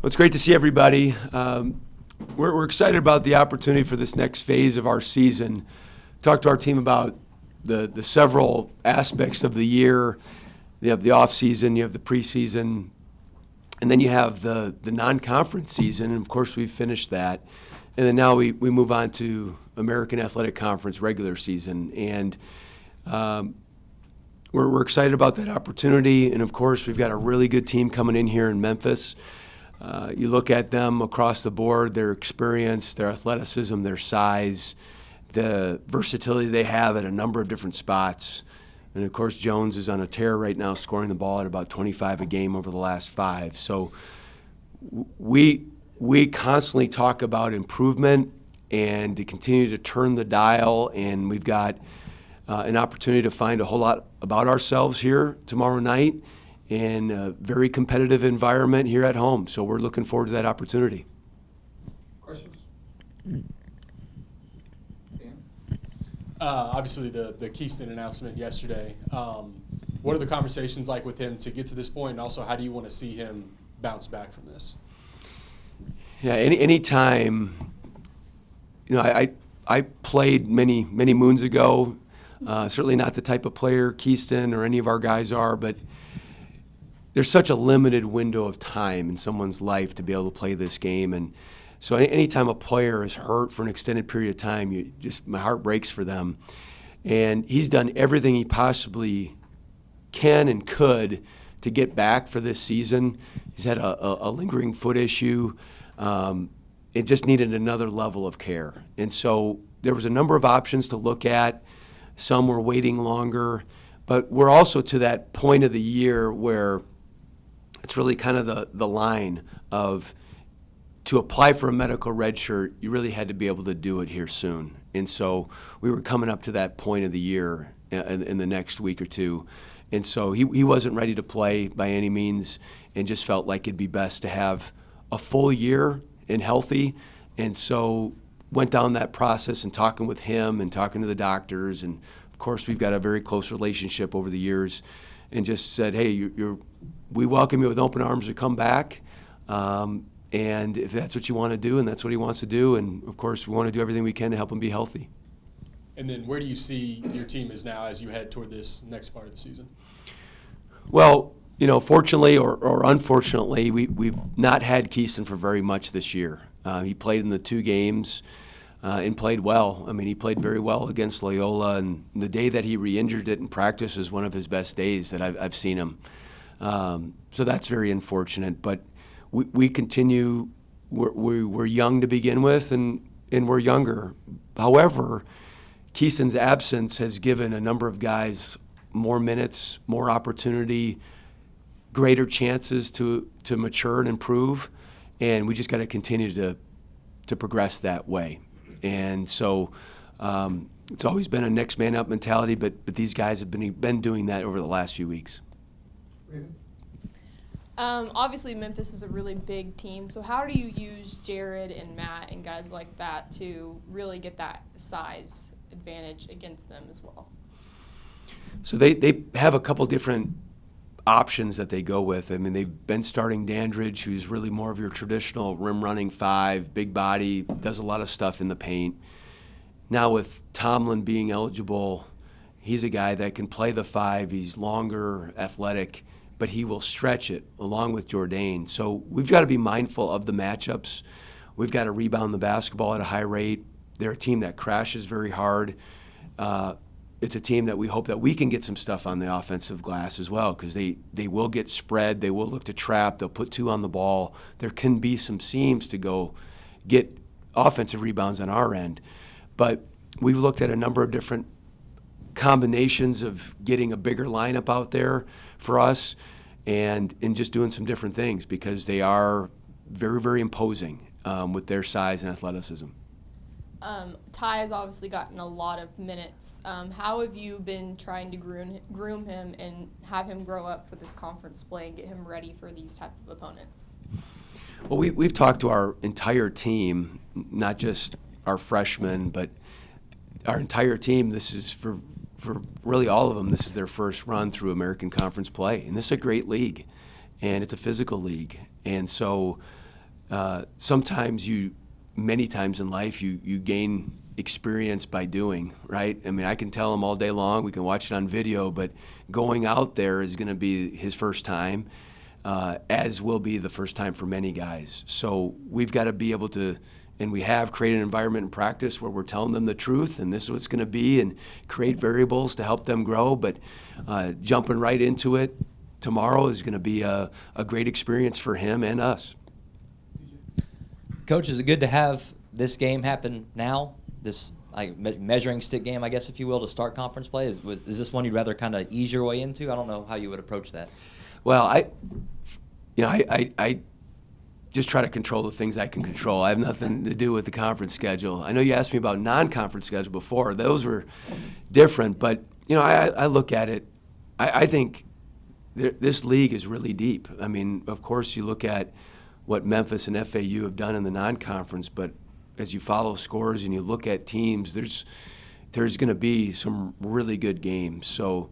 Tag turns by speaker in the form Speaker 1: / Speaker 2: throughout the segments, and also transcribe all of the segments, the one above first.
Speaker 1: Well, it's great to see everybody. We're excited about the opportunity for this next phase of our season. Talk to our team about the several aspects of the year. You have the off season, you have the preseason, and then you have the non-conference season. And of course, we've finished that. And then now we move on to American Athletic Conference regular season. And we're excited about that opportunity. And of course, we've got a really good team coming in here in Memphis. You look at them across the board, their experience, their athleticism, their size, the versatility they have at a number of different spots. And of course, Jones is on a tear right now, scoring the ball at about 25 a game over the last 5. So we constantly talk about improvement and to continue to turn the dial, and we've got an opportunity to find a whole lot about ourselves here tomorrow night in a very competitive environment here at home. So we're looking forward to that opportunity.
Speaker 2: Questions?
Speaker 3: Obviously, the Keyston announcement yesterday. What are the conversations like with him to get to this point, and also how do you want to see him bounce back from this?
Speaker 1: Yeah, any time, I played many moons ago. Certainly not the type of player Keyston or any of our guys are, but there's such a limited window of time in someone's life to be able to play this game. And so anytime a player is hurt for an extended period of time, my heart breaks for them. And he's done everything he possibly can and could to get back for this season. He's had a lingering foot issue. It just needed another level of care. And so there was a number of options to look at. Some were waiting longer. But we're also to that point of the year where it's really kind of the line of, to apply for a medical red shirt, you really had to be able to do it here soon. And so we were coming up to that point of the year in the next week or two. And so he wasn't ready to play by any means and just felt like it'd be best to have a full year and healthy. And so went down that process and talking with him and talking to the doctors. And of course, we've got a very close relationship over the years, and just said, hey, we welcome you with open arms to come back. And if that's what you want to do, and that's what he wants to do, and of course, we want to do everything we can to help him be healthy.
Speaker 3: And then where do you see your team is now as you head toward this next part of the season?
Speaker 1: Well, fortunately or unfortunately, we've not had Keyston for very much this year. He played in the 2 games and played well. I mean, he played very well against Loyola, and the day that he re-injured it in practice was one of his best days that I've seen him. So that's very unfortunate. But we continue. We're young to begin with, and we're younger. However, Keyston's absence has given a number of guys more minutes, more opportunity, greater chances to mature and improve, and we just got to continue to progress that way. And so it's always been a next man up mentality, but these guys have been doing that over the last few weeks.
Speaker 4: Obviously, Memphis is a really big team, so how do you use Jared and Matt and guys like that to really get that size advantage against them as well?
Speaker 1: So they have a couple different options that they go with. I mean, they've been starting Dandridge, who's really more of your traditional rim-running 5, big body, does a lot of stuff in the paint. Now with Tomlin being eligible, he's a guy that can play the 5. He's longer, athletic, but he will stretch it along with Jourdain. So we've got to be mindful of the matchups. We've got to rebound the basketball at a high rate. They're a team that crashes very hard. It's a team that we hope that we can get some stuff on the offensive glass as well, because they will get spread, they will look to trap, they'll put 2 on the ball. There can be some seams to go get offensive rebounds on our end. But we've looked at a number of different combinations of getting a bigger lineup out there for us and just doing some different things, because they are very, very imposing with their size and athleticism.
Speaker 4: Ty has obviously gotten a lot of minutes. How have you been trying to groom him and have him grow up for this conference play and get him ready for these type of opponents?
Speaker 1: Well, we've talked to our entire team, not just our freshmen, but our entire team. This is for really all of them. This is their first run through American Conference play, and this is a great league, and it's a physical league. And so sometimes many times in life, you gain experience by doing, right? I mean, I can tell him all day long, we can watch it on video, but going out there is going to be his first time, as will be the first time for many guys. So we've got to be able to, and we have created an environment in practice where we're telling them the truth, and this is what it's going to be, and create variables to help them grow. But jumping right into it tomorrow is going to be a great experience for him and us.
Speaker 5: Coach, is it good to have this game happen now? This measuring stick game, I guess, if you will, to start conference play? Is this one you'd rather kind of ease your way into? I don't know how you would approach that.
Speaker 1: Well, I just try to control the things I can control. I have nothing to do with the conference schedule. I know you asked me about non-conference schedule before. Those were different, but I look at it. I think this league is really deep. I mean, of course, you look at what Memphis and FAU have done in the non-conference, but as you follow scores and you look at teams, there's going to be some really good games. So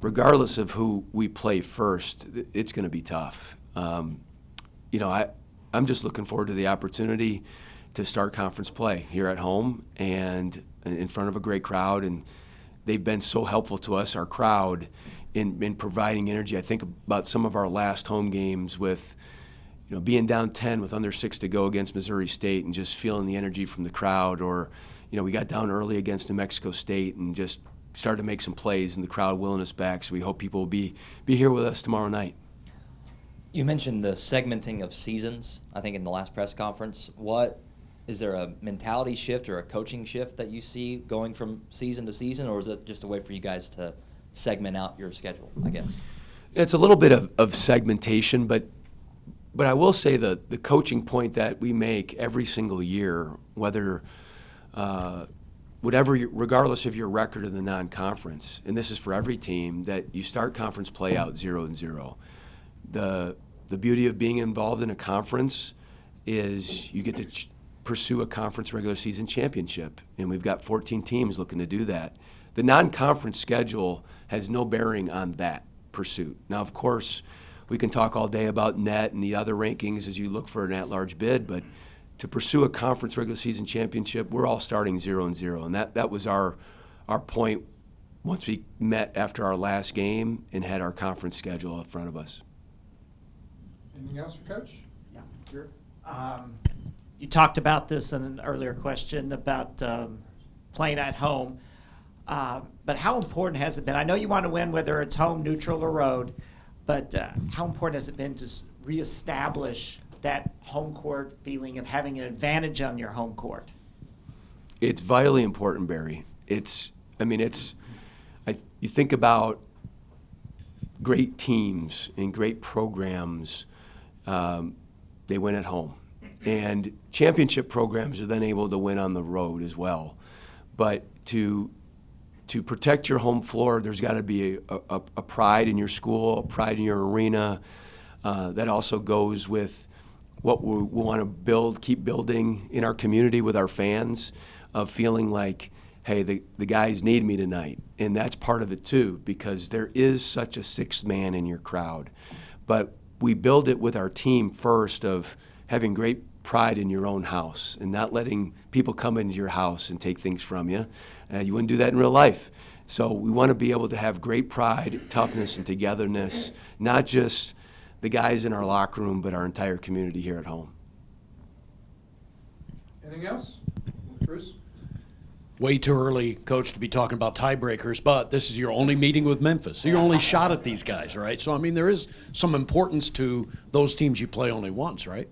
Speaker 1: regardless of who we play first, it's going to be tough. I'm just looking forward to the opportunity to start conference play here at home and in front of a great crowd, and they've been so helpful to us, our crowd, in providing energy. I think about some of our last home games with being down 10 with under 6 to go against Missouri State and just feeling the energy from the crowd, or we got down early against New Mexico State and just started to make some plays and the crowd willing us back. So we hope people will be here with us tomorrow night.
Speaker 5: You mentioned the segmenting of seasons, I think, in the last press conference. Is there a mentality shift or a coaching shift that you see going from season to season, or is it just a way for you guys to segment out your schedule, I guess? It's
Speaker 1: a little bit of segmentation, but I will say the coaching point that we make every single year, regardless of your record in the non-conference, and this is for every team, that you start conference play out 0-0. The beauty of being involved in a conference is you get to pursue a conference regular season championship, and we've got 14 teams looking to do that. The non-conference schedule has no bearing on that pursuit. Now, of course, we can talk all day about net and the other rankings as you look for an at-large bid, but to pursue a conference regular season championship, we're all starting 0-0, and that was our point once we met after our last game and had our conference schedule in front of us.
Speaker 2: Anything else for Coach?
Speaker 6: Yeah.
Speaker 2: Sure.
Speaker 6: You talked about this in an earlier question about playing at home, but how important has it been? I know you want to win whether it's home, neutral, or road, but how important has it been to reestablish that home court feeling of having an advantage on your home court?
Speaker 1: It's vitally important, Barry. You think about great teams and great programs, they win at home. And championship programs are then able to win on the road as well. But to protect your home floor, there's got to be a pride in your school, a pride in your arena. That also goes with what we want to keep building in our community with our fans, of feeling like, hey, the guys need me tonight. And that's part of it too, because there is such a sixth man in your crowd. But we build it with our team first, of having great pride in your own house and not letting people come into your house and take things from you. You wouldn't do that in real life. So we want to be able to have great pride, toughness, and togetherness, not just the guys in our locker room, but our entire community here at home.
Speaker 2: Anything else? Bruce?
Speaker 7: Way too early, Coach, to be talking about tiebreakers, but this is your only meeting with Memphis. Your only shot at these guys, right? So, there is some importance to those teams you play only once, right?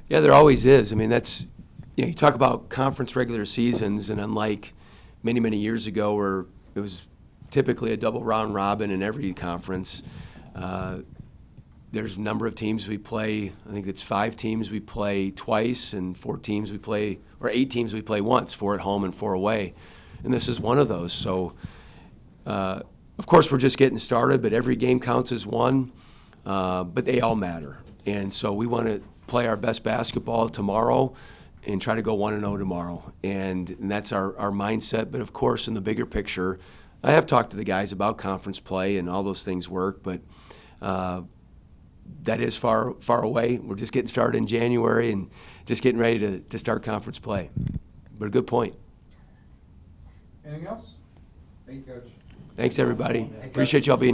Speaker 1: Yeah, there always is. That's, you talk about conference regular seasons, and unlike many, many years ago where it was typically a double round robin in every conference, there's a number of teams we play. I think it's 5 teams we play twice, and 8 teams we play once, 4 at home and 4 away. And this is one of those. So, of course, we're just getting started, but every game counts as one, but they all matter. And so we want to play our best basketball tomorrow and try to go 1-0 tomorrow. And that's our mindset. But, of course, in the bigger picture, I have talked to the guys about conference play and all those things work, but that is far away. We're just getting started in January and just getting ready to start conference play. But a good point.
Speaker 2: Anything else? Thank you, Coach.
Speaker 1: Thanks, everybody. Appreciate y'all being here.